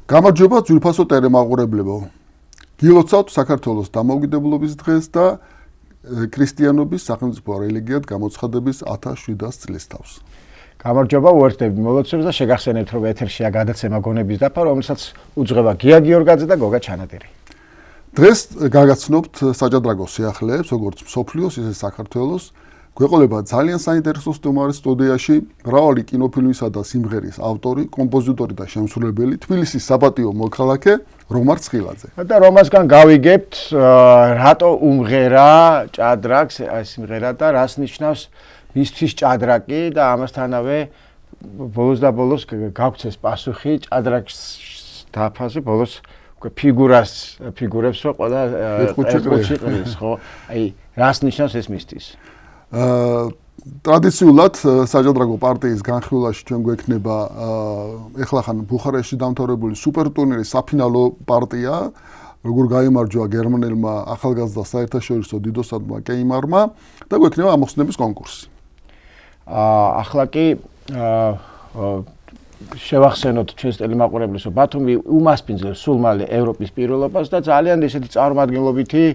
გამარჯობა ძვირფასო ტელემაყურებლებო. გილოცავთ საქართველოს დამოუკიდებლობის დღეს და ქრისტიანობის სახელმწიფო რელიგიად გამოცხადების 1700 წლისთავს. გამარჯობა უერთდები მოლოცვებს და შეგახსენებთ რომ ეთერშია გადაცემა გონების დაფა, რომელსაც უძღვება გია გიორგაძე და გოგა ჩანადირი. დღეს გაგაცნობთ საჭადრაკოს სიახლეებს, როგორც მსოფლიოს, ისე საქართველოს. გვეყოლება ძალიან საინტერესო სტუმარი სტუდიაში, მრავალი კინოფილმისა და სიმღერის ავტორი, კომპოზიტორი და შემსრულებელი, თბილისის საპატიო მოქალაქე რომარ ცხილაძე. და რომასგან გავიგებთ, რატო უმღერა ჭადრაკს ეს სიმღერა და რას ნიშნავს მისთვის ჭადრაკი და ამასთანავე ბოლოს და ბოლოს გავქცეს პასუხი ჭადრაკს დაფაზე ბოლოს ფიგურებს რო ყველა ერთგულში ყრის, ხო? აი, რას ნიშნავს ეს მისთვის? ტრადიციულად საჭადრაკო პარტიის განხილვაში ჩვენ გვექნება ეხლახან ბუხარესტში დამთავრებული სუპერ ტურნირის საფინალო პარტია, როგორ გაიმარჯვა გერმანელმა ახალგაზრდა საერთაშორისო დიდოსადმა კეიმარმა და გვექნება ამოხსნების კონკურსი. ახლა კი შევახსენოთ ჩვენს ტელემაყურებელს, რომ ბათუმი უმასპინძლებს სულ მალე ევროპის პირველობას და ძალიან ესეთი წარმომადგენლობითი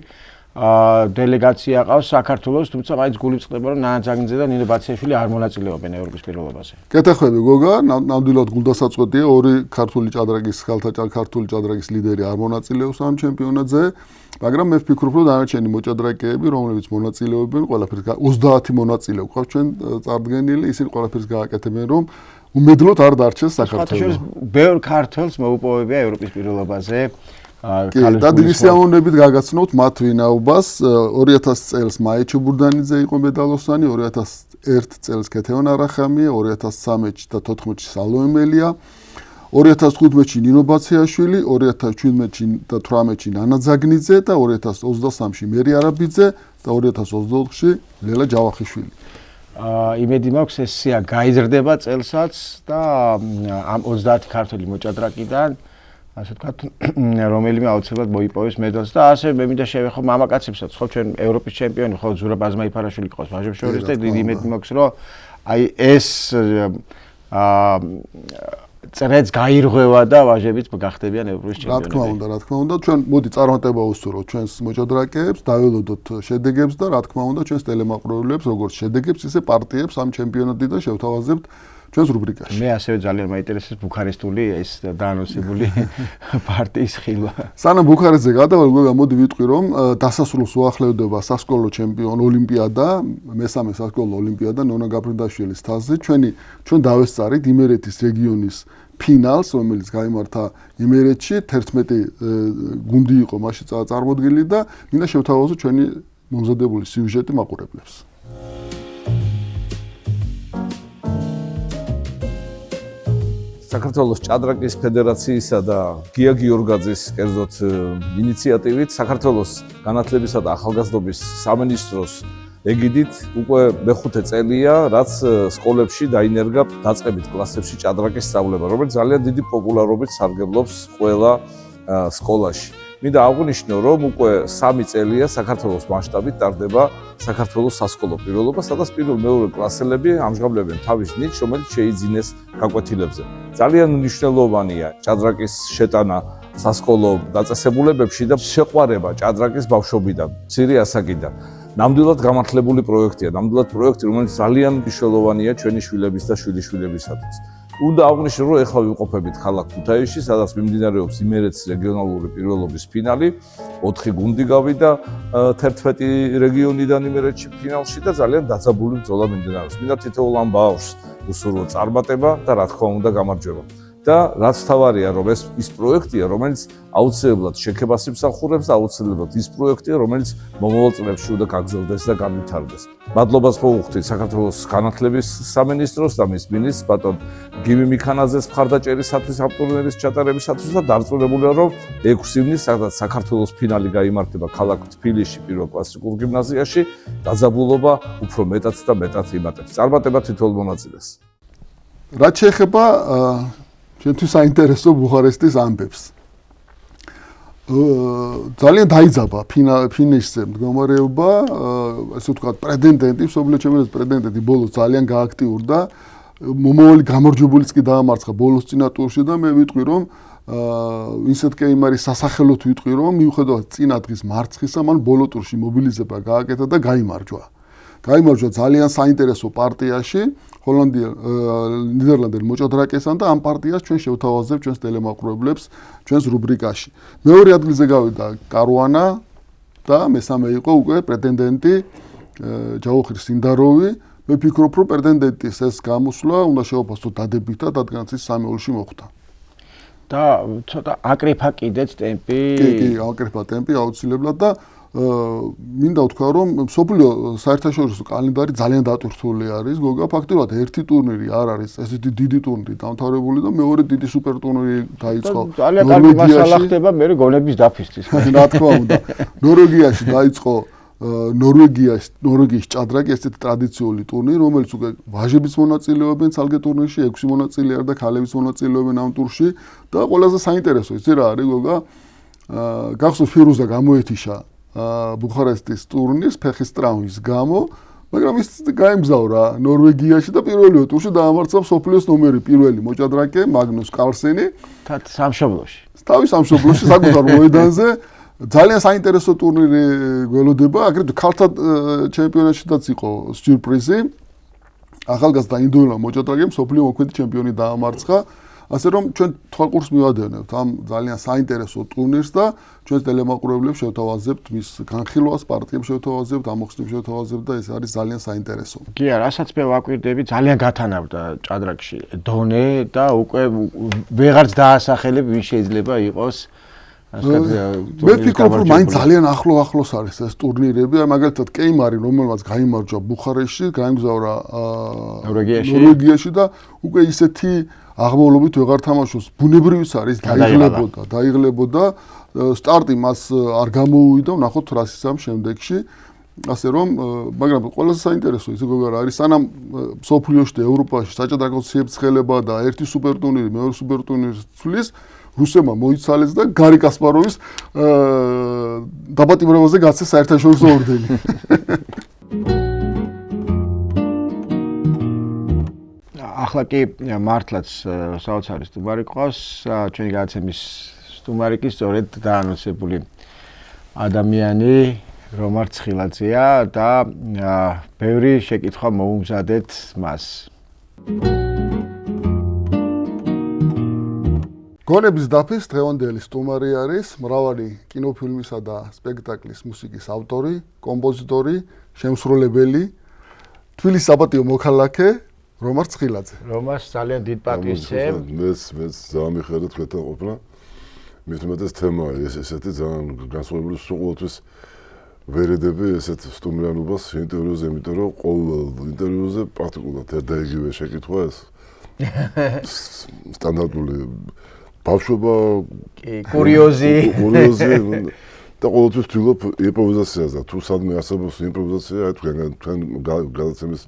დელეგაცია ყავს საქართველოს, თუმცა მაინც გული წყდება, რომ ნანა ძაგნიძე და ნინო ბაციაშვილი არ მონაწილეობენ ევროპის პირველობაზე. გეთახვები გოგა, ნამდვილად გულდასაწყვეტია, ორი ქართული ჭადრაკის ქართული ჭადრაკის ლიდერი არ მონაწილეობს ამ ჩემპიონატზე, მაგრამ მე ვფიქრობ, რომ დანარჩენი მოჭადრაკეები, რომლებიც მონაწილეობენ, ყველაფერს 30 მონაწილე გვყავს ჩვენ წარდგენილი, ისინი ყველაფერს გააკეთებენ, რომ უმედლოდ არ დარჩეს საქართველოს. ბევრ ქართველს მოუპოვებია ევროპის პირველობაზე. და დიდი სიამოვნებით გაგაცნობთ მათ ვინაობას. 2000 წელს მაია ჩუბურდანიძე იყო მედალოსანი, 2001 წელს ქეთევან არახამია, 2013 და 2014 სალოემელია, 2015-ში ნინო ბაციაშვილი, 2017-ში და 2018-ში ნანა ძაგნიძე და 2023-ში მერი არაბიძე და 2024-ში ლელა ჯავახიშვილი. იმედი მაქვს ეს სია გაიზრდება წელსაც და ამ 30 ქართველი მოჭადრაკიდან ასე ვთქვათ, რომელიმე აუცილებლად მოიპოვეს მედალს და ასე მე მინდა შევეხო მამაკაცებსაც, ხო ჩვენ ევროპის ჩემპიონი, ხო ზურაბ აზმაიფარაშვილი ყავს ვაჟებს შორის და დიდი იმედი მაქვს, რომ აი ეს წრეც გაირღვევა და ვაჟებიც გახდებიან ევროპის ჩემპიონები. რა თქმა უნდა, ჩვენ მოდი წარმატება უსურვოთ ჩვენს მოჭადრაკეებს, დაველოდოთ შედეგებს და რა თქმა უნდა ჩვენს ტელემაყურებლებს როგორც შედეგებს, ისე პარტიებს ამ ჩემპიონატიდან შევთავაზებთ ჩვენს რუბრიკაში. მე ასევე ძალიან მაინტერესებს ბუქარესტული ეს დაანონსებული პარტიის ხილვა. სანამ ბუქარესტზე გადავალ, მოდი ვიტყვი, რომ დასასრულს უახლოვდება სასკოლო ჩემპიონ ოლიმპიადა, მესამე სასკოლო ოლიმპიადა ნონა გაბრინდაშვილის თასზე. ჩვენ დავესწარით იმერეთის რეგიონის ფინალს, რომელიც გაიმართა იმერეთში, 11 გუნდი იყო მასში წარმოდგენილი და მინდა შევთავაზოთ ჩვენი მომზადებული სიუჟეტი მაყურებლებს. საქართველოს ჭადრაკის ფედერაციისა და გია გიორგაძის კერძოდ ინიციატივით საქართველოს განათლებისა და ახალგაზრდობის სამინისტროს ეგიდით უკვე მეხუთე წელია, რაც სკოლებში დაინერგა დაწყებით კლასებში ჭადრაკის სწავლება, რომელიც ძალიან დიდი პოპულარობით სარგებლობს ყველა სკოლაში. მინდა აღვნიშნო, რომ უკვე 3 წელია საქართველოს მასშტაბით ტარდება საქართველოს სასკოლო პიროლობა, სადაც პირველ-მეორე კლასელები ამჟღავლებენ თავის ნიჭს, რომელიც შეიძინეს გაკვეთილებზე. ძალიან მნიშვნელოვანია ჭადრაკის შეტანა სასკოლო დაწესებულებებში და შეყვარება ჭადრაკის ბავშვობიდან, მცირე ასაკიდან. ნამდვილად გამართლებული პროექტია, პროექტი, რომელიც ძალიან მნიშვნელოვანია ჩვენი შვილების და შვილიშვილებისათვის. უნდა აღვნიშნო, რომ ეხლა ვიმყოფებით ქალაქ ქუთაისში, სადაც მიმდინარეობს იმერეთის რეგიონალური პირველობის ფინალი. 4 გუნდი გავიდა 11 რეგიონიდან იმერეთში ფინალში და ძალიან დაძაბული ბრძოლა მიმდინარეობს. მინდა თითოეულ ამ ბავშვს უსურვო წარმატება და რა თქმა უნდა გამარჯვება. და რაც თავარია, რომ ეს ის პროექტია, რომელიც აუცილებლად შექებას იმსახურებს და აუცილებლად ის პროექტია, რომელიც მომავალ წლებში უნდა გაგრძელდეს და განვითარდეს. მადლობას მოვუხდით საქართველოს განათლების სამინისტროს და მის მინისტრს ბატონ გივი მიქანაძეს მხარდაჭერისათვის ამ ტურნირის ჩატარებისათვის და დარწმუნებულია, რომ 6 ივნისს სადაც საქართველოს ფინალი გაიმართება ქალაქ თბილისში პირველ კლასიკურ გიმნაზიაში, დაძაბულობა უფრო მეტად და მეტად იმატებს. წარმატება თითოეულ მონაწილეს. რაც შეეხება ჩვენთვის საინტერესო ბუხარესტის ამბებს. ძალიან დაიძაბა ფინიშზე მდგომარეობა, ასე ვთქვათ, პრეტენდენტი, მსოფლიო ჩემპიონატის პრეტენდენტი ბოლოს ძალიან გააქტიურდა. მომავალი გამარჯვებულიც კი დაამარცხა ბოლოს წინა ტურში და მე ვიტყვი რომ ვინსენტ კეიმარის სასახელოდ ვიტყვი რომ მიუხედავად წინა დღის მარცხისა მან ბოლო ტურში მობილიზება გააკეთა და გაიმარჯვა. გაიმარჯვა ძალიან საინტერესო პარტიაში ნიდერლანდელ მოჭადრაკესთან და ამ პარტიას ჩვენ შევთავაზებთ ჩვენს ტელემაყურებლებს ჩვენს რუბრიკაში. მეორე ადგილზე გავიდა კარუანა და მესამე იყო უკვე პრეტენდენტი ჯაუხირ სინდაროვი. მე ვფიქრობ რომ პრეტენდენტის ეს გამოსვლა უნდა შეუფასო დადებითად, რადგანაც ის 3 ოლში მოხვდა. და ცოტა აკრიფა კიდეც ტემპი. კი, აკრიფა ტემპი აუცილებლად და მინდა ვთქვა რომ მსოფლიო საერთაშორისო კალენდარი ძალიან დატვირთული არის. გოგა ფაქტობრივად ერთი ტურნირი არ არის ესეთი დიდი ტურნირი დამთავრებული და მეორე დიდი სუპერ ტურნირი დაიწყო. ძალიან კარგი მასალა ხდება მე გონების დაფისთვის. რა თქმა უნდა. ნორვეგიაში დაიწყო ნორვეგიის ჭადრაკი ესეთი ტრადიციული ტურნირი, რომელიც უკვე ვაჟებიც მონაწილეობენ ცალკე ტურნირში, 6 მონაწილე არ და ქალებიც მონაწილეობენ ამ ტურში და ყველაზე საინტერესო იცი რა არის გოგა? გახსოვს ფირუზა გამოეთიშა ბუხარესტის ტურნირს ფეხის ტრამვის გამო, მაგრამ ის გაემგზავრა ნორვეგიაში და პირველი ტურში დაამარცხა მსოფლიოს ნომერი პირველი მოჭადრაკე მაგნუს კარლსენი სამშობლოში. თავის სამშობლოში საკუთარ მოედანზე ძალიან საინტერესო ტურნირი გველოდება, აგრეთვე ქალთა ჩემპიონატშიც იყო სიურპრიზი. ახალგაზრდა ინდოელმა მოჭადრაკემ მსოფლიო მოქმედი ჩემპიონი დაამარცხა. ასე რომ ჩვენ თვალყურს მივადევნებთ ამ ძალიან საინტერესო ტურნირს და ჩვენს ტელემაყურებლებს შევთავაზებთ მის განხილვას, პარტიებს შევთავაზებთ, ამოხსნებს შევთავაზებთ და ეს არის ძალიან საინტერესო. კი, რასაც მე ვაკვირდები, ძალიან გათანაბრდა ჭადრაკში დონე და უკვე ვეღარც დაასახელებ ვინ შეიძლება იყოს. მე ვფიქრობ რომ მაინც ძალიან ახლოს არის ეს ტურნირები, მაგალითად კეიმარი რომელმაც გაიმარჯვა ბუხარესტში, გაემგზავრა ნორვეგიაში და უკვე ისეთი აღმავლობით ვეღარ თამაშობს. ბუნებრივიც არის დაიღლებოდა. სტარტი მას არ გამოუვიდა, ნახოთ რა ისამ შემდეგში. ასე რომ, მაგრამ ყველაზე საინტერესო ის როგორ არის, სანამ მსოფლიოში და ევროპაში საჭადრაკო ციებ-ცხელება და ერთი სუპერ ტურნირი მეორე სუპერ ტურნირს ცვლის, რუსებმა მოიცალეს და გარი კასპაროვის დაბატიმრებაზე გაცეს საერთაშორისო ორდენი. ახლა კი მართლაც საოცარი სტუმარი ყავს, ჩვენი გადაცემის სტუმარი კი სწორედ დაანონსებული ადამიანი რომარ ცხილაძეა და ბევრი შეკითხვა მოუმზადეთ მას. გონების დაფის დღევანდელი სტუმარი არის მრავალი კინოფილმისა და სპექტაკლის მუსიკის ავტორი, კომპოზიტორი, შემსრულებელი, თბილისის საპატიო მოქალაქე რომარ ცხილაძე. რომას ძალიან დიდ პატივს ვცემ. მეც ძალიან მიხარდა თქვენთან ყოფნა. მithumetes თემა ეს ესეთი ძალიან განსხვავებული ყოველთვის ვერედები ესეთ სტუმრიანობას ინტერვიუზე, იმიტომ რომ ყოველ ინტერვიუზე პრაქტიკულად ერთ და იგივე შეკითხვა ეს სტანდარტული ბავშვობა, კურიოზი და ყოველთვის ვთვლობ იმპროვიზაციაზე და თუ სადმე არსებობს იმპროვიზაცია, აი თქვენ გადაცემის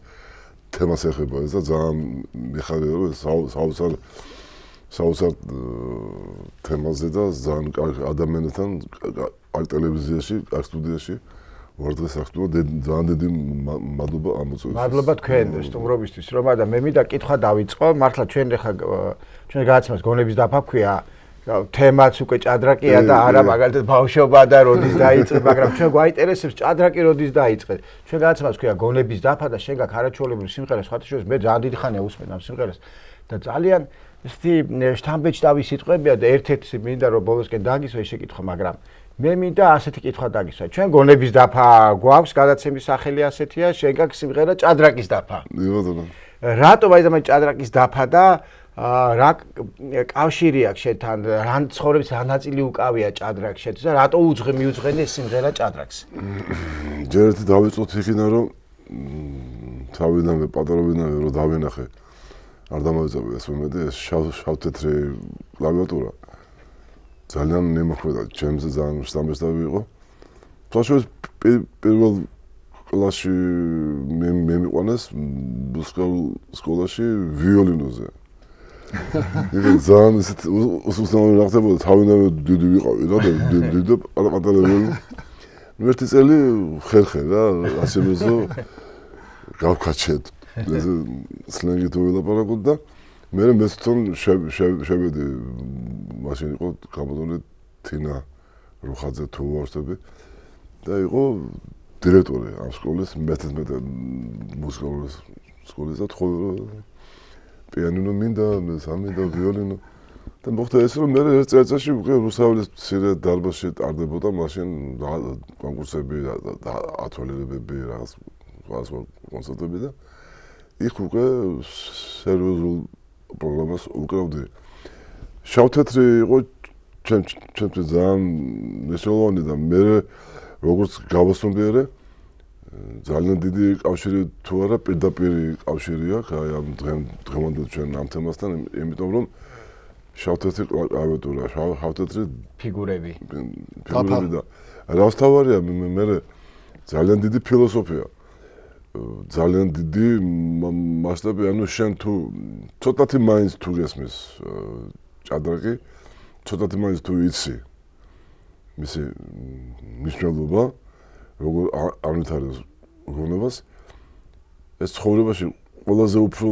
თემას ეხება ეს და ძალიან მიხარია რომ საოცარ თემაზე და ძალიან კარგი ადამიანებთან არ ტელევიზიაში, არ სტუდიაში ვარ დღეს ახტუა ძალიან დიდი მადლობა ამ მოწვევისთვის. მადლობა თქვენ სტუმრობისთვის რომ და მე მინდა კითხვა დავიწყო, მართლა ჩვენ ხა ჩვენ გადაცემას გონების დაფა ქვია. თემაც უკვე ჭადრაკია და არა მაგალითად ბავშვობა და როდის დაიწყე, მაგრამ ჩვენ გვაინტერესებს ჭადრაკი როდის დაიწყე. ჩვენ გადაცემას ქვია გონების დაფა და შენ გაქვს არაჩვეულებრივი სიმღერა, სხვათა შორის მე ძალიან დიდი ხანია უსმენ ამ სიმღერას და ძალიან ისეთი შთამბეჭდავი სიტყვებია და ერთ-ერთი მინდა რომ ბოლოსკენ დაგისვა ეს შეკითხვა, მაგრამ მე მინდა ასეთი კითხვა დაგისვა. ჩვენ გონების დაფა გვაქვს, გადაცემის სახელი ასეთია, შენ გაქვს სიმღერა ჭადრაკის დაფა. რატომ აი ამ ჭადრაკის დაფა და რა კავშირი აქვს შენთან, რა ცხოვრების რა ნაწილი უკავია ჭადრაკს შენთვის და რატო მიუძღვენი ეს სიმღერა ჭადრაკს? ჯერ ერთი დავიწყოთ იქიდან რომ თავიდანვე პატარობიდანვე რომ დავინახე არ დამავიწყებია ეს მომენტი ეს შავ-თეთრი კლავიატურა ძალიან ნემოქმედა ჩემზე ძალიან სტამბესტავი იყო. თვალშორის პირველ კლასში მე მიყვანეს სკოლაში ვიოლინოზე. იქ ძალიან ისეთ უსუსნაური რა ხდებოდა თავიდანვე დიდი ვიყავი და დიდი პატარა ვიოლინო. ერთი წელი ხერხე რა ასე მეზო გავქაჩეთ ეს სლენგით ვილაპარაკოთ და მე თვითონ შევედი მაშინ იყო გამოდონე თინა რუხაძე თუ ვარსები და იყო დირექტორი ამ სკოლის მე-11 მუსიკალური სკოლის და თქვა პიანინო მინდა სამინდა ვიოლინო და მოხდა ეს რომ მე ერთ წელიწადში უკვე რუსთაველის მცირე დარბაზში ტარდებოდა მაშინ კონკურსები და ათვალიერებები რაღაც კონცერტები და იქ უკვე სერიოზულ პროგრამას უკრავდი შავთეთრი იყო ჩემთვის ძალიან მნიშვნელოვანი და მე როგორც გავასწორებიარე ძალიან დიდი კავშირი თუ არა პირდაპირ კავშირი აქვს აი ამ დღევანდელ ჩვენ ამ თემასთან იმიტომ რომ შავთეთრი კლავიატურა შავთეთრი ფიგურები და რასთავარია მე ძალიან დიდი ფილოსოფია ძალიან დიდი მასშტაბი ანუ შენ თუ ცოტათი მაინც თუ გესმის ჭადრაკი ცოტათი მაინც თუ იცი მისი მნიშვნელობა როგორ ავნითარებს გონებას ეს ცხოვრებაში ყველაზე უფრო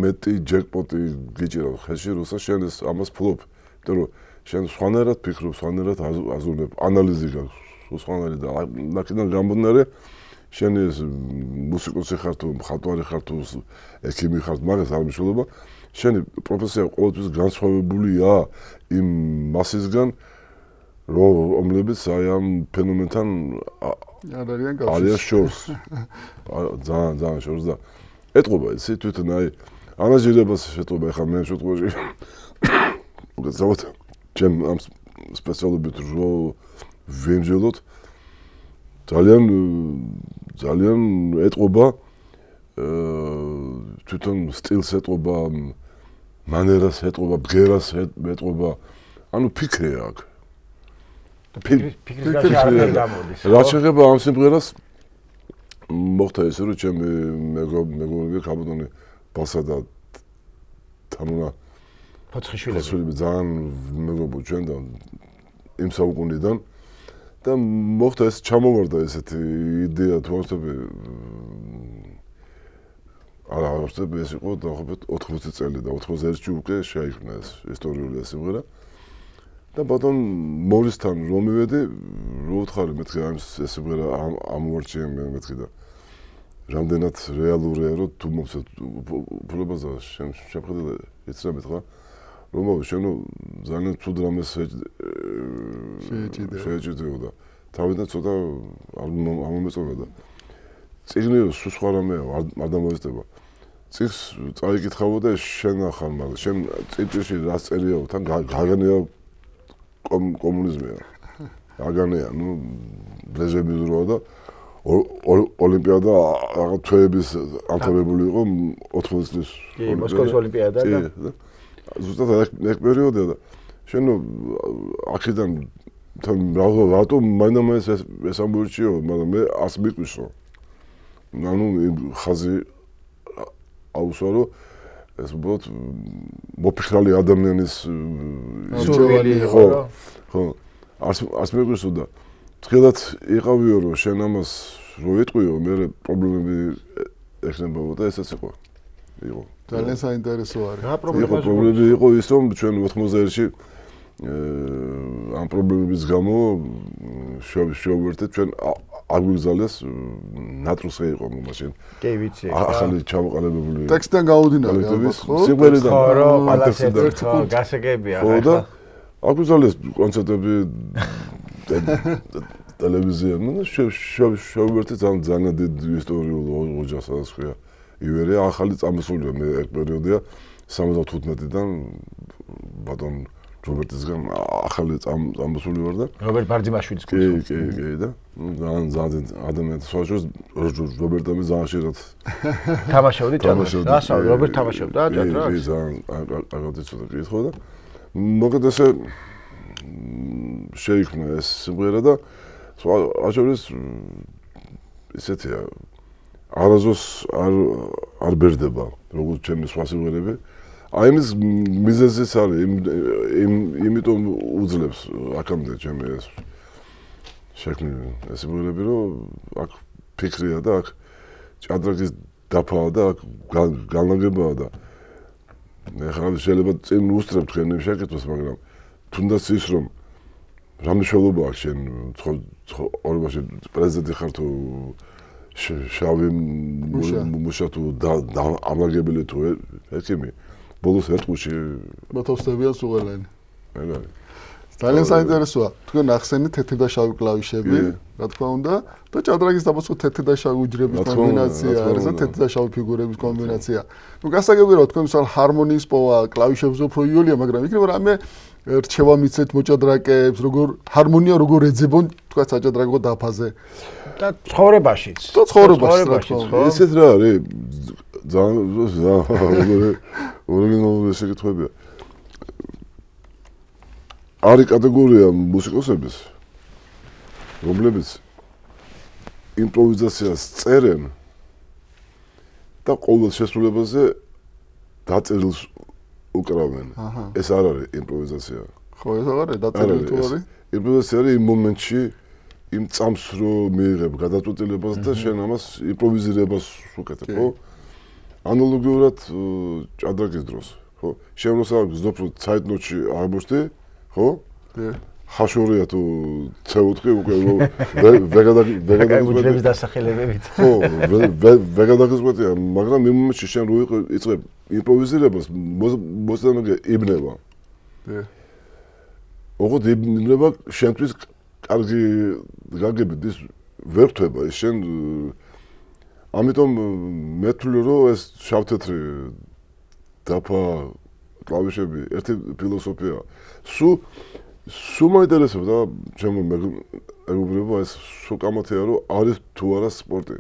მეტი ჯეკპოტი გიჭირავს ხელში როცა შენ ეს ამას ფლობ იმიტომ რომ შენ სხვანაირად ფიქრობ სხვანაირად აზროვნებ ანალიზი გაქვს სხვანაირად და აქედან გამომდინარე შენ ეს მუსიკოსი ხარ თუ მხატვარი ხარ თუ ექიმი ხარ მაგას არ მნიშვნელობა შენი პროფესია ყოველთვის განსხვავებულია იმ მასისგან რომლებიც აი ამ ფენომენთან არის შორს ძალიან შორს და ეტყობა ისი თვითონ აი ანაჟირებას შეტყობა ახლა მე შეტყობაში უბრალოდ ჩემ ამ სპეციალობით რო ვიმჯელოთ ძალიან ეტყობა თვითონ სტილს ეტყობა მანერას ეტყობა ბგერას ეტყობა ანუ ფიქრი აქვს ფიქრის არ გამოდის რა შეეხება ამ სიმღერას მოხდა ისე რომ ჩემი მეგობრები გამოდონე ბასა და თანუნა ფოცხიშვილები ძალიან მეგობრები ჩვენ და იმ საუკუნიდან და მოხდა ეს ჩამოვარდა ესეთი იდეა თუ ვარსები არა ვარსები ეს იყო დაახლოებით 80 წელი და 91-ში უკვე შეიქმნა ეს ისტორიული სიმღერა და ბატონ მორისთან რომ მივედი რო უთხარი მეთქი ამ სიმღერა ამოვარჩიე მეთქი და რამდენად რეალურია რომ თუ მოხსეთ უფლებაზე შეხედე იცრა მეთქა რომ შენო ძალიან ცუდ რამეს შეეჭიდეოდა თავიდან ცოტა არ მომეწონა და წიგნი სულ სხვა რამეა არ დამოესწრება წიგს წაიკითხავო და შენ ახალ მაგრამ შენ წიგნში რა წერიაო თან გაგანია კომუნიზმია აგანია ნუ ბრეჟნევის დროა და ოლიმპიადა რაღაც თვეების ამთავრებული იყო 80 წლის მოსკოვის ოლიმპიადა და ზუსტად ეგ პერიოდია და შენ აქედან რატომ მაინც ეს ამბოჩიო მაგრამ მე ას მიყვისო ანუ ხაზი აუსვარო ეს უბრალოდ მოფიქრალი ადამიანის სურვილი იყო ხო ას მიყვისო და თქილად იყავიო რომ შენ ამას რო იტყვიო მე პრობლემები ეხნებოდა და ესეც იყო ძალიან საინტერესო არის რა პრობლემები იყო ის რომ ჩვენ 91-ში ამ პრობლემების გამო შევერთეთ ჩვენ აგვიგზავნეს ნატრუსი იყო მაშინ კი ვიცი ახალი ჩამოყალიბებული ტექსტიდან გამოვდინარე ალბათ ხო სიმღერიდან ხო პალასებს გასაგებია ხო და აგვიგზავნეს კონცერტები ტელევიზია ნუ შევერთეთ ძალიან დიდი ისტორიული ოჯახს სადაც ქვია ივერია ახალი წამოსულია მე ეგ პერიოდია 75-დან ბატონ რობერტისგან ახალი წამოსული ვარ და რობერტ ბარძიმაშვილის კი და ძალიან ადამიანს სხვაშორის რობერტამი ძალიან შეიძლება თამაშობდი ჭადრაკს რობერტ თამაშობდა ჭადრაკს კი ძალიან აგადი ცოტა კითხვა და მოგეთ ესე შეიქმნა ეს სიმღერა და სხვაშორის ისეთია არაზოს არ ბერდება როგორც ჩემი სხვა სიმღერები აი იმის მიზეზიც არის იმიტომ უძლებს აქამდე ჩემი ეს შექმნილი ეს სიმღერები რომ აქ ფიქრია და აქ ჭადრაკის დაფაა და განლაგებაა და ახლა შეიძლება წინ უსწრებ თქვენი შეკითხვას, მაგრამ თუნდაც ის რომ რა მნიშვნელობა აქვს შენ ცხოვრებაში პრეზიდენტი ხარ თუ შავი მუშა თუ ამაგებელი თუ ექიმი ბოლოს ერთ ყუთში მოთავსდებიან სულელანი. ეგარი. ძალიან საინტერესოა. თქვენ ახსენეთ თეთრი და შავი კლავიშები, რა თქმა უნდა, და ჭადრაგის დაბოწყო თეთრი და შავი უჯრების კომბინაცია არის და თეთრი და შავი ფიგურების კომბინაცია. ნუ გასაგებია რომ თქვენ მსალ ჰარმონიის პოვა კლავიშებზე უფრო იოლია, მაგრამ იქნება რამე რჩევა მიცეთ მოჭადრაკეებს, როგორ ჰარმონია როგორ ეძებონ თქვა საჭადრაკო დაფაზე და ცხოვრებაშიც. და ცხოვრებაში ხო? ესეთ რა არის? ძალიან ორიგინალური შეკითხვებია. არის კატეგორია მუსიკოსების, რომლებიც იმპროვიზაციას წერენ და ყოველ შესრულებაზე დაწერილს უკრავენ. ეს არ არის იმპროვიზაცია. ხო, ეს აღარ არის დაწერილი თუ არის? იმპროვიზაცია არის იმ მომენტში, იმ წამს რო მიიღებ გადაწყვეტილებას და შენ ამას იმპროვიზირებას უკეთებ, ხო? ანალოგიურად ჭადრაკის დროს, ხო? შენ როცა გზნობ რომ ცაიტნოტში აღმოჩნდი, ხო? ხაშურია თუ C4 უკვე ვეგადაგზვეტია დასახელებებით. ხო, ვეგადაგზვეტია, მაგრამ იმ მომენტში შენ რო იწყებ იმპროვიზირებას, მოსწამე იბნება. ოღონდ იბნება შენთვის კარგი გაგებით ის ვერ ხდება, ის შენ ამიტომ მე თვლი რომ ეს შავ-თეთრი დაფა კლავიშები ერთი ფილოსოფია. სულ მაინტერესებს და ჩემო მეგობრებო ეს სულ კამათია რომ არის თუ არა სპორტი.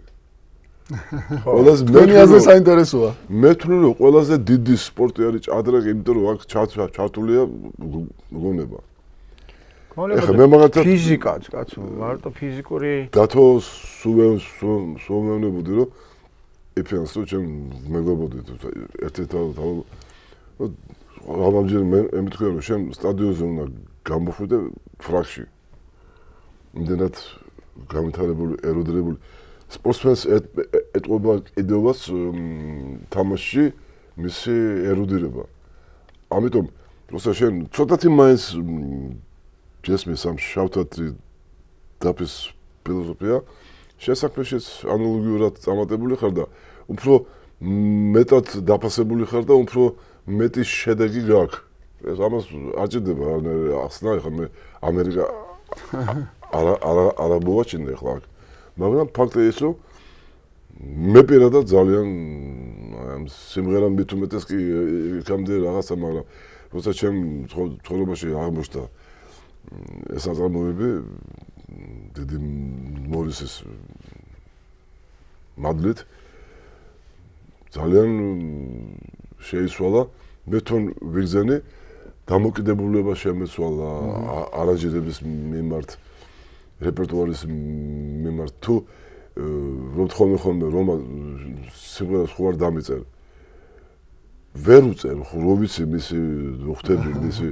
ყველაზე მეზე საინტერესოა. მე თვლი რომ ყველაზე დიდი სპორტი არის ჭადრაკი, იმიტომ რომ აქ ჩართულია გონება. ეხლა მე მაგალითად ფიზიკაც, კაცო, მარტო ფიზიკური დათო სულმევნებოდი რომ ეფიანს რომ ჩემ მეგობრებოდი ერთი ამჯერ მე მეთქვია რომ შენ სტადიონზე უნდა გამოხვიდე ფრაქში. იმდენად განვითარებული, ერუდირებული სპორტსმენს ეტყობა კიდევაც თამაშში მისი ერუდირება. ამიტომ როცა შენ ცოტათი მაინც ჯესმის ამ შავ-თეთრი დაფის ფილოსოფია შესაქმეშიც ანალოგიურად წარმატებული ხარ და უფრო მეტად დაფასებული ხარ და უფრო მეტი შედეგი გაქვს. ეს ამას არ ჭირდება ახსნა, ეხლა მე ამერიკა არა მოვაჩინე ახლა აქ. მაგრამ ფაქტია ის, რომ მე პირადად ძალიან სიმღერა მით უმეტეს კი იქამდე რაღაცა, მაგრამ როცა ჩემ ცხოვრებაში აღმოჩნდა ეს აზრმოვები დიდი მორისის მადლით ძალიან შეიცვალა. მე თვითონ ვიგზენი დამოკიდებულება შემეცვალა არანჟირების მიმართ, რეპერტუარის მიმართ თუ რომ ხოლმე რომ სიმღერას ხო არ დამიწერ. ვერ უწერ, რო ვიცი მისი ხვდები მისი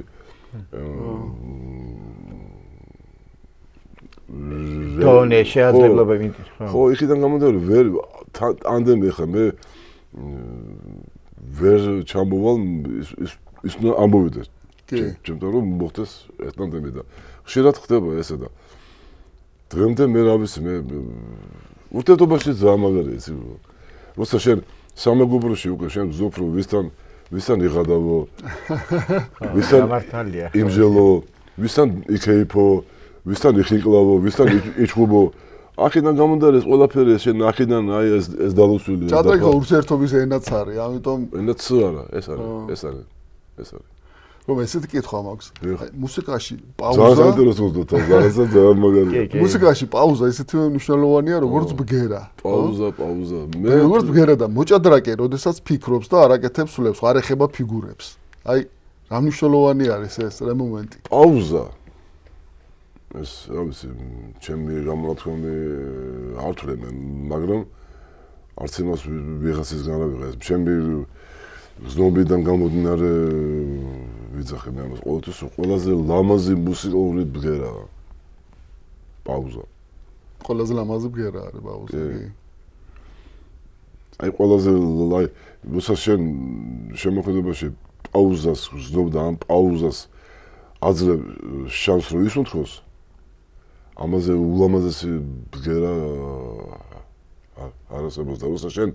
დონე შეაძლებლობა მიტირ, ხო. ხო, იქიდან გამომდინარე ვერ ანდემი ხა მე ვერ ჩამოვალ ის ამოვიდეს. ჩემთან რომ მოხდეს ეს ტანდემი და ხშირად ხდება ესე და დღემდე მე რა ვიცი მე ურთიერთობაში ძალიან მაგარია იცი რომ როცა შენ სამეგობროში უკვე შენ გზნობ რომ ვისთან იღადავო ვისთან იმჟელო ვისთან იქეიფო ვისთან იხინკლავო ვისთან იჩხუბო აქედან გამომდინარე ეს ყველაფერი შენ აქედან აი ეს დალოცვილი ჭადრაკი ურთიერთობის ენაც არის ამიტომ ენაც არა ეს არის რომ ესეთი კითხვა მაქვს აი მუსიკაში ძალიან ინტერესოვანია ძალიან მაგარია მუსიკაში პაუზა ისეთი მნიშვნელოვანია როგორც ბგერა პაუზა მე როგორც ბგერა და მოჭადრაკე როდესაც ფიქრობს და არაკეთებს სულებს არ ეხება ფიგურებს აი რა მნიშვნელოვანი არის ეს რა მომენტი პაუზა ეს რა ვიცი ჩემი გამონათქვამი არ თვლები მაგრამ არც იმას ვიღაცის განავიღა ეს ჩემი ზნობიდან გამომდინარე ვიძახე მე ამას ყოველთვის ყველაზე ლამაზი მუსიკალური ბგერაა პაუზა ყველაზე ლამაზი ბგერა არის პაუზა აი ყველაზე აი როცა შენ შემოქმედებაში პაუზას ვზდობ და ამ პაუზას აძლევ შანსს რომ ისუნთქოს ამაზე ულამაზესი ბგერა არასებობს და როცა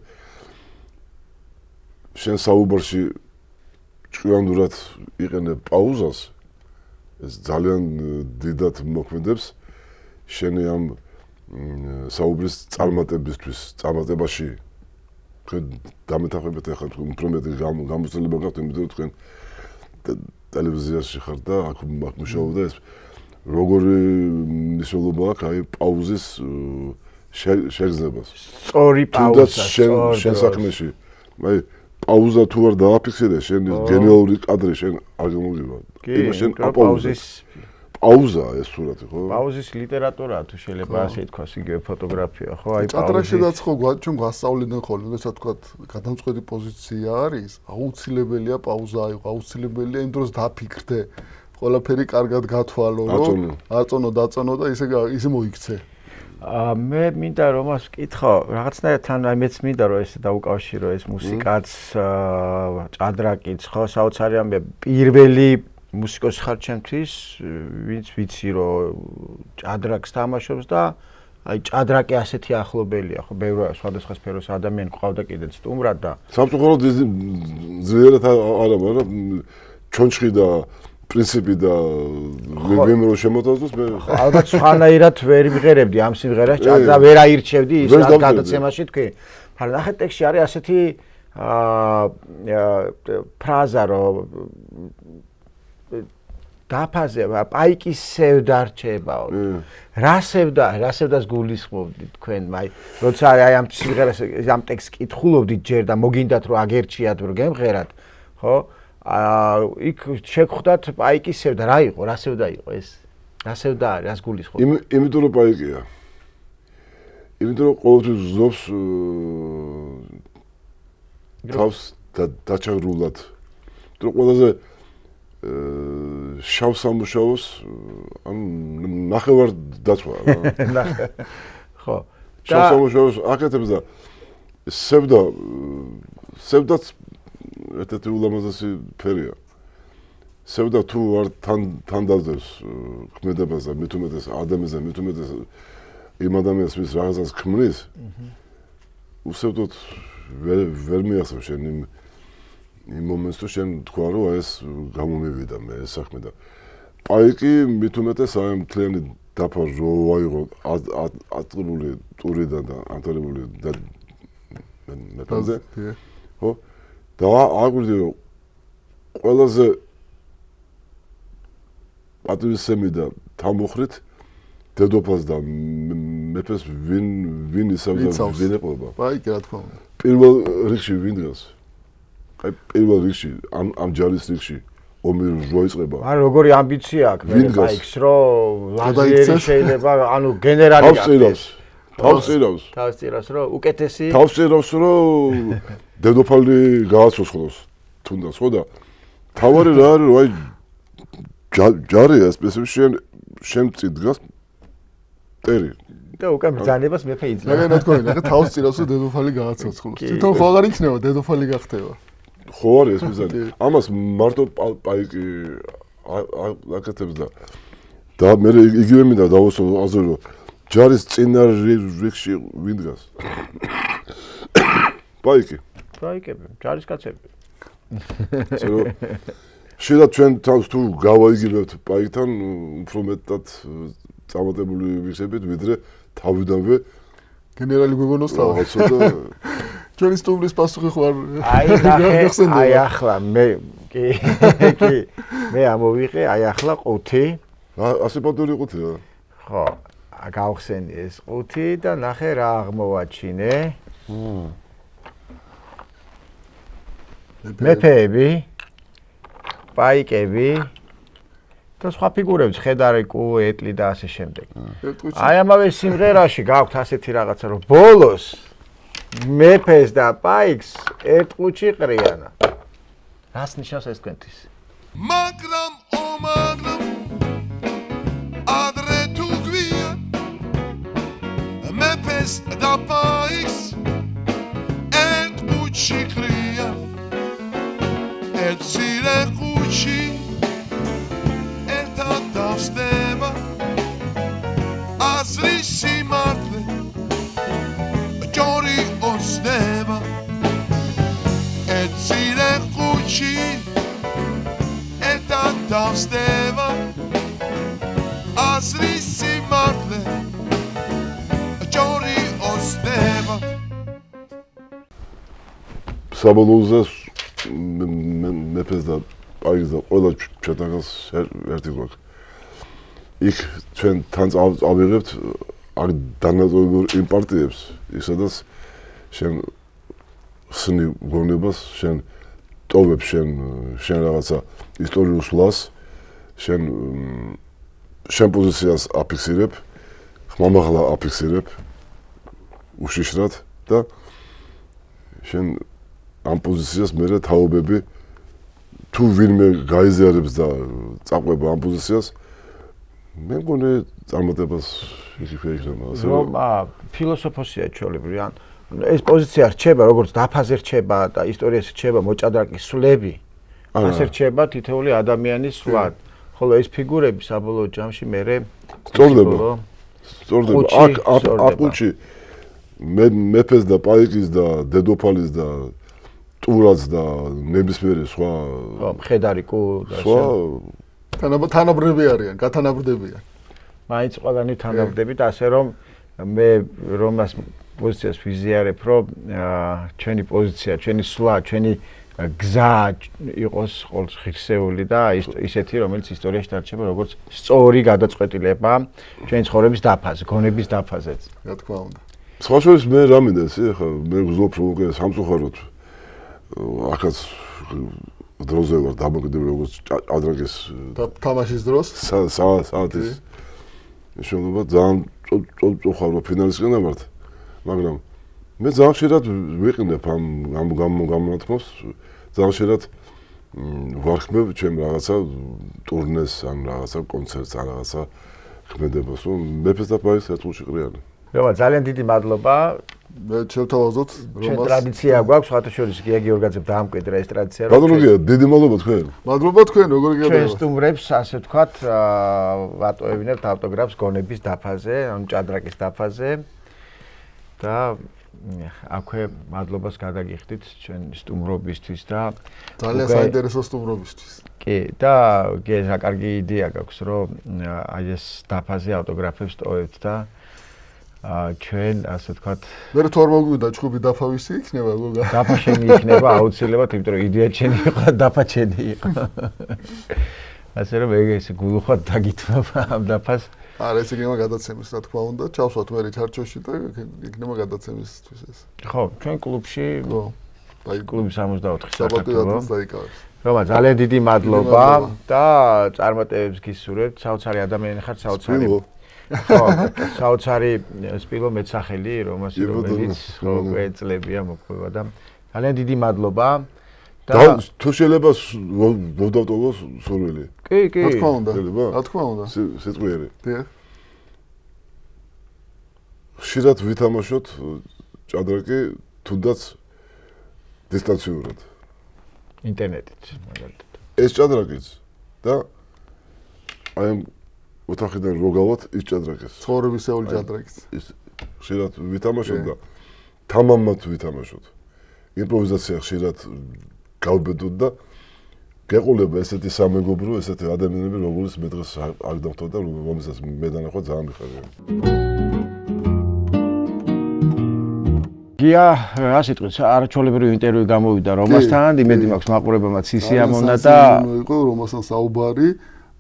შენ საუბარში ჭკვიანდურად იყენებ პაუზას ეს ძალიან დიდად მოქმედებს შენი ამ საუბრის წარმატებაში თქვენ დამეთანხმებით ახლა თქვენ უფრო მეტი გამოცდილება გაქვთ იმიტომ რომ თქვენ ტელევიზიაში ხართ და აქ მუშაობ და ეს როგორი მნიშვნელობა აქვს აი პაუზის შეგრძნებას სწორი პაუზა შენ საქმეში აი პაუზა თუ არ დააფიქსირე შენ გენიალური კადრი შენ არ გამოგივა კი შენ პაუზის პაუზა ეს სურათი ხო პაუზის ლიტერატურა თუ შეიძლება ასე ითქვას იგივე ფოტოგრაფია ხო აი ჭადრაკშედაც ხო ჩვენ გვასწავლდნენ ხოლმე როდესაც თქვა გადამწყვეტი პოზიცია არის აუცილებელია პაუზა აიღო აუცილებელია იმ დროს დაფიქრდე ყველაფერი კარგად გათვალო რომ აწონო და ისე მოიქცე მე მინდა რომ მას ვკითხო რაღაცნაირად თან აი მეც მინდა რომ ეს დაუკავშირო ეს მუსიკაც ჭადრაკიც ხო საოცარი ამბია პირველი მუსიკოსი ხარ ჩემთვის ვინც ვიცი რომ ჭადრაკს თამაშობს და აი ჭადრაკი ასეთი ახლობელია ხო ბევრი სხვადასხვა სფეროს ადამიანი ყავდა კიდეც სტუმრად და სამწუხაროდ ძლიერად არა მაგრამ ჩონჩხი და პრინციპი და ვინ რო შემოთავაზოს მე ალბათ სხვანაირად ვერ მღერებდი ამ სიმღერას ჭადრა ვერ აირჩევდი ის რა გადაცემაში თქვი მაგრამ ნახეთ ტექსტში არის ასეთი ფრაზა რომ დაფაზე პაიკის სევდა რჩებაო რა სევდას გულისხმობდი თქვენ აი როცა აი ამ სიმღერას ამ ტექსტს კითხულობდით ჯერ და მოგინდათ რომ აგერჩიათ რომ გემღერათ ხო იქ შეგხვდათ პაიკის სევდა რა იყო რა სევდა იყო ეს რა სევდა არის რას გულისხმობ იმიტომ რომ პაიკია იმიტომ რომ ყოველთვის ზობს თავს დაჩაგრულად რომ ყველაზე შავ სამუშაოს ან ნახევარ დაცვა რა ხო შავ სამუშაოს აკეთებს და სევდაც ერთ-ერთი ულამაზესი ფერია სევდა თუ არ თან დაძევს ქმედებას და მით უმეტეს ადამიანს და მით უმეტეს იმ ადამიანს ვის რაღაცას ქმნის უსევდოდ ვერ მიახსოვს შენ იმ მომენტს თუ შენ თქვა რომ ეს გამომივიდა მე ეს საქმე და პაიკი მით უმეტეს აი მთლიანი დაფა რო აიღო ატყებული ტურიდან და ანტარებული და მეტალზე ხო და აგვირდი რომ ყველაზე პატივისცემი და თამოხრით დედოფალს და მეფეს ვინ ისევდა ვინ ეყობა პაიკი რა თქმა უნდა პირველ რიგში ვინ დგას აი პირველ რიგში ამ ჯარის რიგში ომი რო იწყება ან როგორი ამბიცია აქვს მე პაიკს რომ ლაზერი შეიძლება ანუ გენერალი გახდეს თავს წირავს რომ უკეთესი თავს წირავს რომ დედოფალი გააცოცხლოს თუნდაც ხო და თავარი რა არის რომ აი ჯარია სპეციალურად შენ წიდგას ტერი და უკვე ბრძანებას მეფე იძლევა რა თქმა უნდა ხა თავს წირავს რომ დედოფალი გააცოცხლოს თვითონ ხო აღარ იქნება დედოფალი გახდება ხო არის ეს მიზანი ამას მარტო პაიკი აკეთებს და მე იგივე მინდა დავუსვა აზრი რომ ჯარის წინა რიგში ვინ დგას პაიკები ჯარისკაცები შეიძლება ჩვენ თავს თუ გავაიგებთ პაიკთან უფრო მეტად წარმატებული ვიხსენებით ვიდრე თავიდანვე გენერალი გოგონოს თავი ჩვენი სტუმრის პასუხი ხო არ აი ახლა მე მე ამოვიღე აი ახლა ყუთი ასე პატური ყუთი რა ხო გავხსენი ეს ყუთი და ნახე რა აღმოვაჩინე მეფეები პაიკები და სხვა ფიგურები ხედარი კუ ეტლი და ასე შემდეგ აი ამავე სიმღერაში გაქვთ ასეთი რაღაცა რომ ბოლოს მეფეს და პაიკს ერთ ყუთში ყრიანა რას ნიშნავს ეს თქვენთვის მაგრამ ადრე თუ გვია მეფეს და პაიკს აზრის სიმართლე ჯორი ოცნება ეცირე ყუჩი ერთად დავსდება აზრის სიმართლე ჯორი ოცნება საბოლოოზე მეფეს და პაიზ და ყველა ჩატაგას ერთი გვაქვს. იქ ჩვენ თან წავიღებთ აქ დანაწოლებულ იმ პარტიებს, იქ სადაც შენ ხსნი გონებას, შენ ტოვებ შენ რაღაცა ისტორიულ სვლას, შენ პოზიციას აფიქსირებ, ხმამაღლა აფიქსირებ უშიშრად და შენ ამ პოზიციას მერე თაობები თუ ვინმე გაიზიარებს და წაყვება ამ პოზიციას მე მგონი წარმატებას იქნება ასე რომ ფილოსოფოსია ჩვეულებრივი ან ეს პოზიცია რჩება როგორც დაფაზე რჩება და ისტორიაში რჩება მოჭადრაკის სვლები ასე რჩება თითოეული ადამიანის სვლა ხოლო ეს ფიგურები საბოლოო ჯამში მერე სწორდება აკუჩი მეფეს და პაიკის და დედოფალის და ტურაც და ნებისმიერი სხვა მხედარი კუ და თანაბრები არიან, გათანაბრდებიან. მაინც ყველანი თანაბრდებით, ასე რომ მე რომას პოზიციას ვიზიარებ, რომ ჩვენი პოზიცია, ჩვენი სვლა, ჩვენი გზა იყოს ყოველთვის ღირსეული და ისეთი, რომელიც ისტორიაში დარჩება როგორც სწორი გადაწყვეტილება ჩვენი ცხოვრების დაფაზე, გონების დაფაზეც. რა თქმა უნდა. სხვა შორის მე რა მინდა ისი, ხა მე ვზობ რომ უკვე სამწუხაროდ ახაც დროზე ვარ დამოკიდებული როგორც ჭადრაკის თამაშის დროს საათის შენობა ძალიან წოხარო ფინალისკენ ვარ მაგრამ მე ძალიან ხშირად ვიყინებ ამ გამონათმოს ძალიან ხშირად ვარქმევ ჩემ რაღაცა ტურნეს ან რაღაცა კონცერტს ან რაღაცა ხმედებას რომ მეფეს და პაის ერთგულში ყრიანი რომა ძალიან დიდი მადლობა მე შევთავაზოთ ჩვენ ტრადიცია გვაქვს ხათაშორის გია გიორგაძემ დაამკვიდრა ეს ტრადიცია რომ ბატონო დიდი მადლობა თქვენ მადლობა თქვენ როგორ გიადევთ ჩვენ სტუმრებს ასე ვთქვათ ვატოვებინებთ ავტოგრაფს გონების დაფაზე ან ჭადრაკის დაფაზე და აქვე მადლობას გადაგიხდით ჩვენ სტუმრობისთვის და ძალიან საინტერესო სტუმრობისთვის კი და გეჟა კარგი იდეა გაქვს რომ აი ეს დაფაზე ავტოგრაფებს ტოვებთ და ჩვენ ასე ვთქვათ მე თუ არ მოგვიდა ჩხუბი დაფავისი იქნება გოგა დაფა შენი იქნება აუცილებლად იმიტომ რომ იდეა შენი იყო დაფა შენი იყო ასე რომ ეგ ესე გულუხად დაგითმობა ამ დაფას არა ეს იქნება გადაცემის რა თქმა უნდა ჩავსვათ მე ჩარჩოში და იქნება გადაცემისთვის ეს ხო ჩვენ კლუბში აი კლუბი 64 საბატონოს დაიკავებს რომა ძალიან დიდი მადლობა და წარმატებებს გისურვებთ საოცარი ადამიანი ხართ საოცარი ხო, საოცარი სპილო მეცახელი, რომელიც ხო ეწლებია მოყვება და ძალიან დიდი მადლობა და თუ შეიძლება მოვდავტოვოს სურვილი. კი. რა თქმა უნდა. რა თქმა უნდა. სიტყვიერი. დიახ. ხშირად ვითამაშოთ ჭადრაკი თუნდაც დისტანციურად. ინტერნეტით მაგალითად. ეს ჭადრაკიც და აი ოთახიდან რო გავალთ ის ჭადრაკის. ცხოვრებისეული ჭადრაკიც. ის ხშირად ვითამაშოთ და თამამად ვითამაშოთ. იმპროვიზაცია ხშირად გავბედოთ და გეყოლება ესეთი სამეგობრო, ესეთი ადამიანები, როგორც მე დღეს არ დავთვალ და რომელსაც მე დანახვა ძალიან მიხარია. გია, ასე თქვით, არაჩვეულებრივი ინტერვიუ გამოვიდა რომასთან, იმედი მაქვს მაყურებელმა სისიამოვნა და იყო რომასთან საუბარი.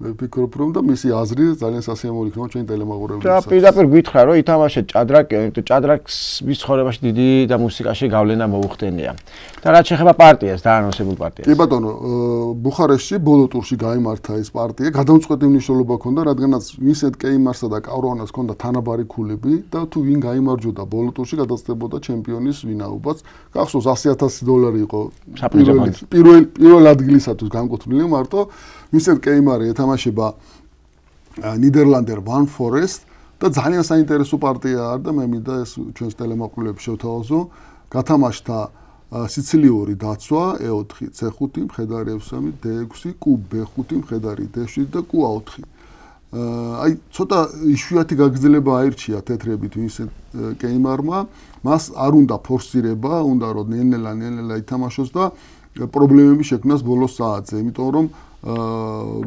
მე ვფიქრობ რომ და მისი აზრი ძალიან სასიამოვნო იქნება ჩვენ ტელემაყურებელს. და პირდაპირ გითხრა რომ ითამაშეთ ჭადრაკი, იმიტომ ჭადრაკს მის ცხოვრებაში დიდი და მუსიკაში გავლენა მოუხდენია. და რაც შეეხება პარტიას, დაანონსებულ პარტიას. კი ბატონო, ბუხარესტში ბოლო ტურში გაიმართა ეს პარტია, გადამწყვეტი მნიშვნელობა ჰქონდა, რადგანაც ვინსენტ კეიმარსა და კავრონას ჰქონდა თანაბარი ქულები და თუ ვინ გაიმარჯვოდა ბოლო ტურში გადაწდებოდა ჩემპიონის ვინაობაც. გახსოვს $100,000 იყო პირველ ადგილისათვის განკუთვნილი მარტო ვინსენტ კეიმარი ეთამაშება ნიდერლანდერ ვან ფორესტ და ძალიან საინტერესო პარტია არ და მე მინდა ეს ჩვენს ტელემაყურებლებს შევთავაზო. გათამაშთა სიცილიური დაცვა E4, C5, მხედარი F3, D6, Q B5, მხედარი D7 და Q4. აი ცოტა იშვიათი გაგრძელება აირჩია თეთრებით ვინსენტ კეიმარმა, მას არ უნდა ფორსირება, უნდა რომ ნელ-ნელა ითამაშოს და პრობლემები შექმნას ბოლოს საათზე, იმიტომ რომ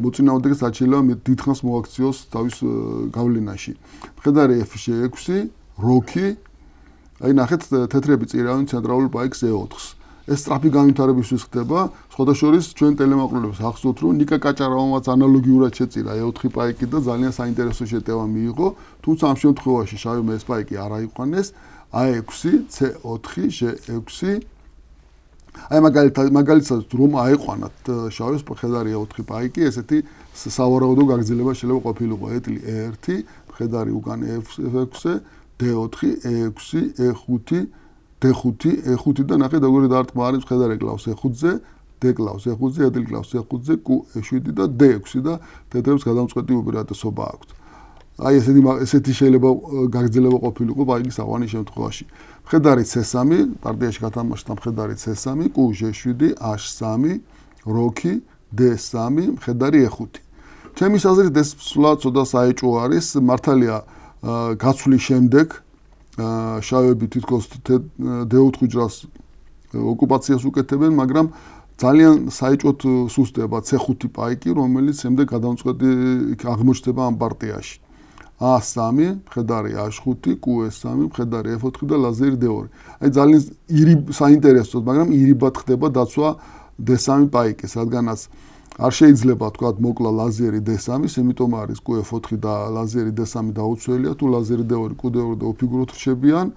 მოწინააღმდეგეს არ შეიძლება დიდხანს მოაქციოს თავის გავლენაში. მხედარი F6, როქი, აი ნახეთ თეთრები წირავენ ცენტრალურ პაიკს E4-ს. ეს სწრაფი განვითარებისთვის ხდება, სხვადასხვა ჩვენ ტელემაყურებლებს ახსოვთ, რომ ნიკა კაჭარავამაც ანალოგიურად შეწირა E4 პაიკი და ძალიან საინტერესო შეტევა მიიღო, თუმცა ამ შემთხვევაში შავმა ეს პაიკი არ აიყვანეს, A6, C4, G6. აი მაგალითად რომ აიყვანათ შავებს მხედარი E4 პაიკი, ესეთი სავარაუდო გაგრძელება შეიძლება ყოფილიყო ეტლი E1, მხედარი უკან F6, D4, E6, E5, D5, E5 და ნახეთ როგორი დაარტყმა არის მხედარი კლავს E5-ზე, D კლავს E5-ზე, ეტლი კლავს E5-ზე, Q E7 და D6 და თეთრებს გადამწყვეტი უპირატესობა აქვთ. აი ესეთი შეიძლება გაგრძელება ყოფილიყო პაიკის აყვანის შემთხვევაში. მხედარი C3, პარტიაში გათამაშდა მხედარი C3, Q G7, H3, როქი, D3, მხედარი E5. ჩემი აზრით ეს სულად ცოტა საეჭვო არის, მართალია გაცვლის შემდეგ შავები თითქოს D4 ჯრას ოკუპაციას უკეთებენ, მაგრამ ძალიან საეჭვოდ სუსტდება C5 პაიკი, რომელიც შემდეგ გადამწყვეტი აღმოჩნდება ამ პარტიაში. A3, მხედარი H5, QS3, მხედარი F4 და ლაზერი D2. აი ძალიან საინტერესოა, მაგრამ ირიბად ხდება დაცვა D3 პაიკის, რადგანაც არ შეიძლება თქვა მოკლა ლაზერი D3, იმიტომ არის QF4 და ლაზერი D3 დაუცველია, თუ ლაზერი D2, Q2 და უფიგუროთ რჩებიან.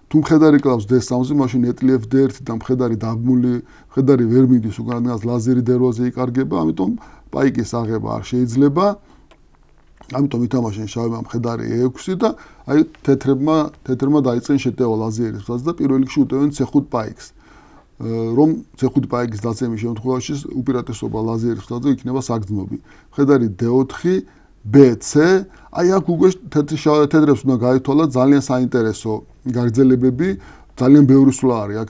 თუ მხედარი კლავს D3-ზე, მაშინ ეტლი F1 და მხედარი დაბმული, მხედარი ვერ მიდის, უკან რადგანაც ლაზერი D2-ზე იკარგება, ამიტომ პაიკის აღება არ შეიძლება. ამიტომ ითამაშენ შავებმა მხედარი E6 და აი თეთრმა დაიწყენ შეტევა ლაზერის ფაზს და პირველ რიგში უტევენ C5 პაიკს. რომ C5 პაიკის დაცემის შემთხვევაში უპირატესობა ლაზერის ფაზზე იქნება საგრძნობი. მხედარი D4, BC, აი აქ უკვე თეთრებს უნდა გაითვალათ ძალიან საინტერესო გაგრძელებები, ძალიან ბევრი სვლა არის. აქ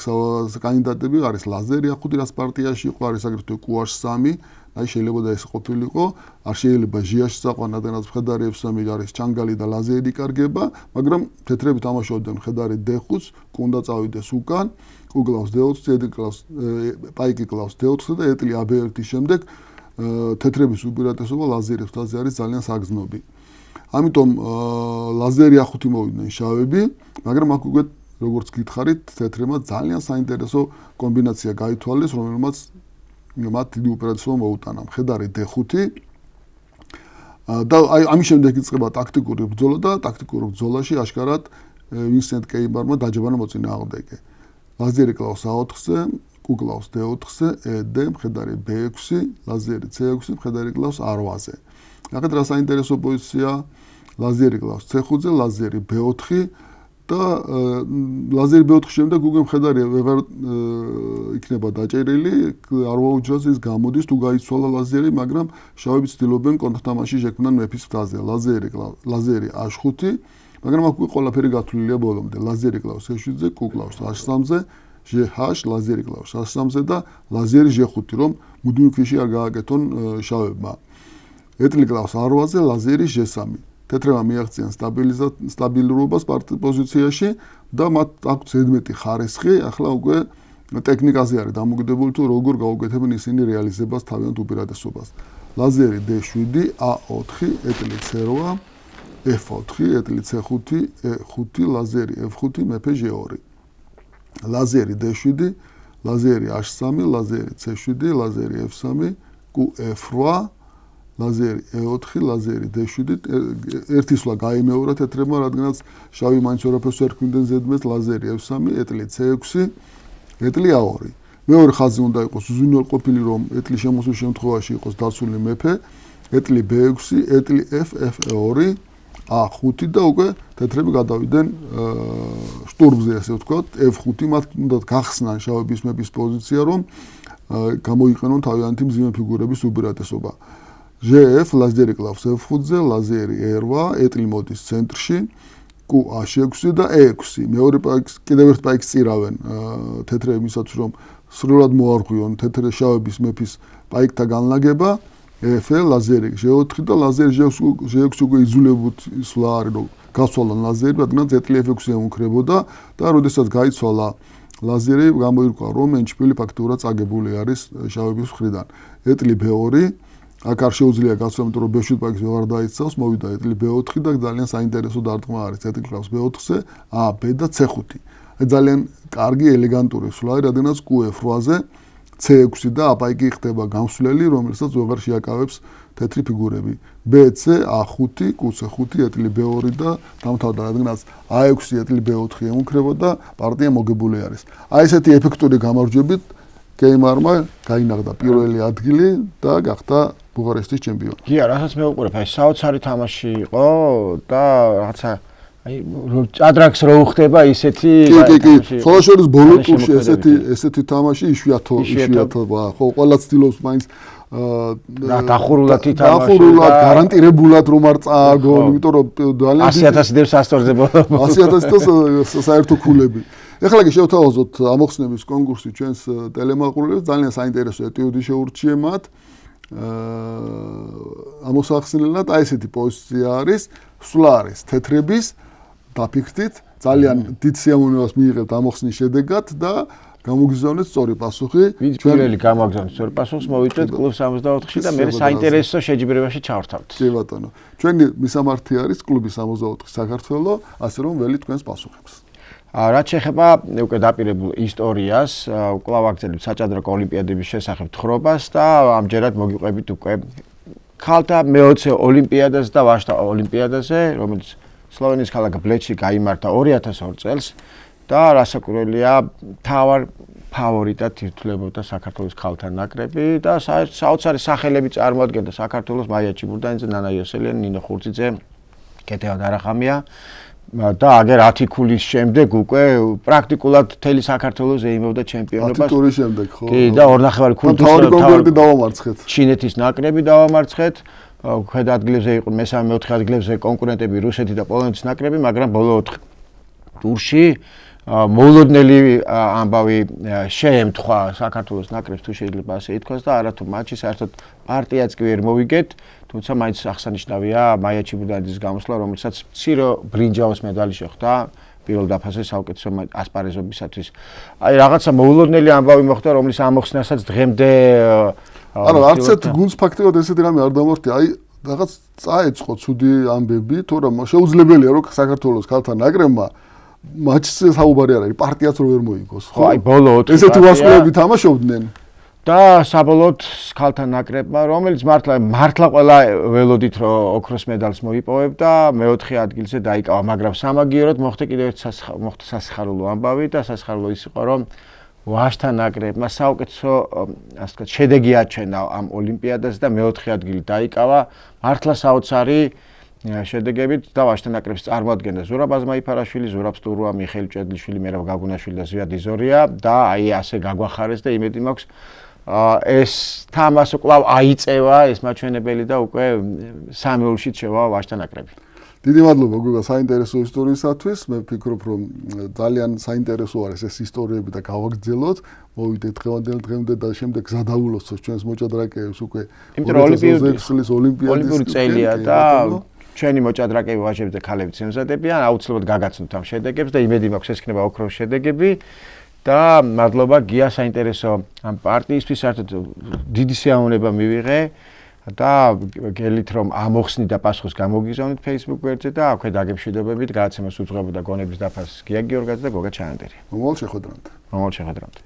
კანდიდატები არის ლაზერი A5 რას პარტიაში იყო, არის აგრეთვე QH3, აი შეიძლება და ეს ყოფილიყო, არ შეიძლება ჟიაში საყვან, რადგანაც მხედარი F3 არის ჩანგალი და ლაზერი იკარგება, მაგრამ თეთრები თამაშობდნენ მხედარი D5-ს, უნდა წავიდეს უკან, უკლავს D4-ს, ეტლი კლავს პაიკი კლავს D4-ს და ეტლი AB1-ის შემდეგ თეთრების უპირატესობა ლაზერის ფაზზე არის ძალიან საგრძნობი. ამიტომ ლაზერი A5 მოვიდნენ შავები, მაგრამ აქ უკვე როგორც გითხარით, თეთრებმა ძალიან საინტერესო კომბინაცია გაითვალეს, რომელმაც მათ დიდი უპირატესობა მოუტანა. მხედარი D5 და აი ამის შემდეგ იწყება ტაქტიკური ბრძოლა და ტაქტიკურ ბრძოლაში აშკარად ვინსენტ კეიმარმა დაჯაბანა მოწინააღმდეგე. ლაზერი კლავს A4-ზე, Q კლავს D4-ზე, ED, მხედარი B6, ლაზერი C6, მხედარი კლავს A8-ზე. ნახეთ რა საინტერესო პოზიცია, ლაზერი კლავს C5-ზე, ლაზერი B4 და ლაზერი B4 შემდეგ უკვე მხედარი ვეღარ იქნება დაჭერილი, არ ვაუჯრას ის გამოდის თუ გაიცვალა ლაზერი, მაგრამ შავები ცდილობენ კონტრთამაში შექმნან მეფის ფაზზე. ლაზერი H5, მაგრამ აქ უკვე ყველაფერი გათვლილია ბოლომდე. ლაზერი კლავს E7-ზე, Q კლავს H3-ზე, GH, ლაზერი კლავს H3-ზე და ლაზერი G5, რომ მუდმივ ქვაში არ გააკეთონ შავებმა. ეტლი კლავს A8-ზე, ლაზერი G3. თეთრებმა მიაღწიαν სტაბილურობას პოზიციაში და მათ აქვს ზედმეტი ხარისხი, ახლა უკვე ტექნიკაზე არის დამოკიდებული თუ როგორ გაუკეთებენ ისინი რეალიზებას თავიანთ უპირატესობას. ლაზერი D7, A4, ეტლი C8, F4, ეტლი C5, E5, ლაზერი F5, მეფე G2. ლაზერი D7, ლაზერი H3, ლაზერი C7, ლაზერი F3, Q8, ლაზერი E4, ლაზერი D7, ერთი სვლა გაიმეორა თეთრებმა, რადგანაც შავი მაინც ორაფერს ვერ ქმნიდნენ ზედმეტს, ლაზერი F3, ეტლი C6, ეტლი A2. მეორე ხაზი უნდა იყოს უზრუნველყოფილი, რომ ეტლი შემოსვლის შემთხვევაში იყოს დაცული მეფე, ეტლი B6, ეტლი F2, A5 და უკვე თეთრები გადავიდნენ შტურმზე, ასე ვთქვათ, F5, მათ უნდა გახსნან შავების მეფის პოზიცია, რომ გამოიყენონ თავიანთი მძიმე ფიგურების უპირატესობა. GF, ლაზერი კლავს F5-ზე, ლაზერი E8, ეტლი მოდის ცენტრში, Q A6 და E6. მეორე პაიკს, კიდევ ერთ პაიკს წირავენ თეთრებისაც, რომ სრულად მოარღვიონ თეთრ შავების მეფის პაიკთა განლაგება EFL ლაზერი G4 და ლაზერი G6 უკვე იძულებოდ ისვლა არის რომ გასვლა ლაზერი, რადგან ZTF6 ემუქრებოდა და როდესაც გაიცვალა ლაზერი გამოირკვა რომ ენჩპილი ფაქტურად წაგებული არის შავების მხრიდან. ეტლი B2 აქ არ შეუძლია გასვლა, იმიტომ რომ B7 პაკს ვეღარ დაიცავს, მოვიდა ეტლი B4 და ძალიან საინტერესო დარტყმა არის ეტლი კლავს B4-ზე, A, B და C5. ძალიან კარგი ელეგანტური სვლა, რადგანაც QF8-ზე C6 და აპაიკი ხდება გამსვლელი, რომელსაც ვეღარ შეაკავებს თეთრი ფიგურები. BC A5, QC5, ეტლი B2 და დამთავრდა, რადგანაც A6 ეტლი B4 ემუქრებოდა, პარტია მოგებული არის. აი ესეთი ეფექტური გამარჯვებით გეიმარმა გაინაღდა პირველი ადგილი და გახდა ბუქარესტის ჩემპიონი. კი, რასაც მე ვუყურებ, აი საოცარი თამაში იყო და რაღაცა აი ჭადრაკს რო უხდება ისეთი კი, ხოლაშორის ბოლო ტურში ესეთი თამაში იშვიათობა, ხო, ყველა ცდილობს მაინც დახურულად თამაში. დახურულად, გარანტირებულად რომ არ წააგონ, იმიტომ რომ ძალიან 100,000 დევს ასტორზე ბოლო. 100,000 საერთო ქულები. ეხლა კი შევთავაზოთ ამოხსნების კონკურსი ჩვენს ტელემაყურებლებს, ძალიან საინტერესო ეტიუდი შეურჩიე მათ. ამოსახსნელად აი ესეთი პოზიცია არის, სვლა არის თეთრების დაფიქრდით, ძალიან დიდ სიამოვნებას მიიღებთ ამოხსნის შედეგად და გამოგიზავნეთ სწორი პასუხი. პირველი გამოგზავნეთ სწორი პასუხს, მოვიწვეთ კლუბ 64-ში და მე საინტერესო შეჯიბრებაში ჩავრთავთ. კი ბატონო. ჩვენი მისამართი არის კლუბი 64 საქართველოს, ასე რომ ველი თქვენს პასუხებს. რაც შეეხება უკვე დაპირებულ ისტორიას, კვლავ აგრძელებთ საჭადრაკო ოლიმპიადების შესახებ თხრობას და ამჯერად მოგიყვებით უკვე ქალთა მე-20 ოლიმპიადაზე და ვაჟთა ოლიმპიადაზე, რომელიც სლოვენიის ქალაქ ბლეჩში გაიმართა 2002 წელს და რასაკვირველია, მთავარ ფავორიტად ირთულებოდა საქართველოს ქალთა ნაკრები და საოცარი სახელები წარმოადგენდა საქართველოს მაია ჩიბურდანიძე, ნანა იოსელიანი, ნინო ხურციძე, კეთევან არახამია. და აგერ 10 ქულის შემდეგ უკვე პრაქტიკულად მთელი საქართველოს ეიმობდა ჩემპიონობას. 10 ტურის შემდეგ, ხო. კი, და 2.5 ქულის თავი კონკურენტი დავამარცხეთ. ჩინეთის ნაკრები დავამარცხეთ. ქვედა ადგილებზე იყო მესამე, მეოთხე ადგილებზე კონკურენტები რუსეთი და პოლონეთის ნაკრები, მაგრამ ბოლო 4 ტურში მოულოდნელი ამბავი შეემთხვა საქართველოს ნაკრებს, თუ შეიძლება ასე ითქვას და არათუ მატჩი საერთოდ პარტიაც კი ვერ მოვიგეთ. თუმცა მაინც აღსანიშნავია მაია ჩიბურდანიძის გამოსვლა, რომელსაც მცირე ბრინჯაოს медаლი შეხვდა პირველ დაფაზე საუკეთესო ასპარეზობისათვის. აი რაღაცა მოულოდნელი ამბავი მოხდა, რომლის ამოხსნასაც დღემდე არა, არც ერთ გუნდს ფაქტიურად ესეთი რამე არ დამორთია. აი რაღაც წაეწყო ცუდი ამბები, თორემ შეუძლებელია რომ საქართველოს ქალთა ნაკრებმა მატჩზე საუბარი არ არის, პარტიაც რო ვერ მოიგოს, ხო? აი ბოლო 4 ესეთი ვარსკვლავები თამაშობდნენ. და საბოლოოდ ქალთა ნაკრებმა, რომელიც მართლა ყველა ველოდით რომ ოქროს медаლს მოიპოვებდა, მე-4 ადგილზე დაიკავა, მაგრამ სამაგიეროდ მოხდა კიდევ ერთ სასიხარულო ამბავი და სასიხარულო ის იყო, რომ ვაჟთა ნაკრებმა საუკეთესო, ასე ვთქვათ, შედეგი აჩვენა ამ ოლიმპიადაზე და მე-4 ადგილი დაიკავა, მართლა საოცარი შედეგებით და ვაჟთა ნაკრებს წარმოადგენდა ზურაბ აზმაიფარაშვილი, ზურაბ სტურუა, მიხეილ ჭედლიშვილი, მერაბ გაგუნაშვილი და ზვიად იზორია და აი ასე გაგვახარეს და იმედი მაქვს ეს თამაში კვლავ აიწევა ეს მაჩვენებელი და უკვე სამეულში შევა ვაჟთა ნაკრები. დიდი მადლობა გოგა საინტერესო ისტორიისათვის. მე ვფიქრობ რომ ძალიან საინტერესო არის ეს ისტორიები და გავაგრძელოთ. მოვიდეთ დღევანდელ და შემდეგ გზადაულოცოთ ჩვენს მოჭადრაკეებს უკვე. იმიტომ რომ ოლიმპიადის წელია და ჩვენი მოჭადრაკეები ვაჟები და ქალებიც ემზადებიან, აუცილებლად გაგაცნოთ ამ შედეგებს და იმედი მაქვს ეს იქნება ოქროს შედეგები. და მადლობა გია საინტერესო ამ პარტიისთვის, საერთოდ დიდი სიამოვნება მივიღე და გელით რომ ამოხსნით და პასუხს გამოგიზავნით Facebook გვერდზე და აქვე დაგემშვიდობებით, გადაცემას უძღვებოდა გონების დაფას გია გიორგაძე და გოგა ჩაანდერი. მომავალ შეხვედრამდე.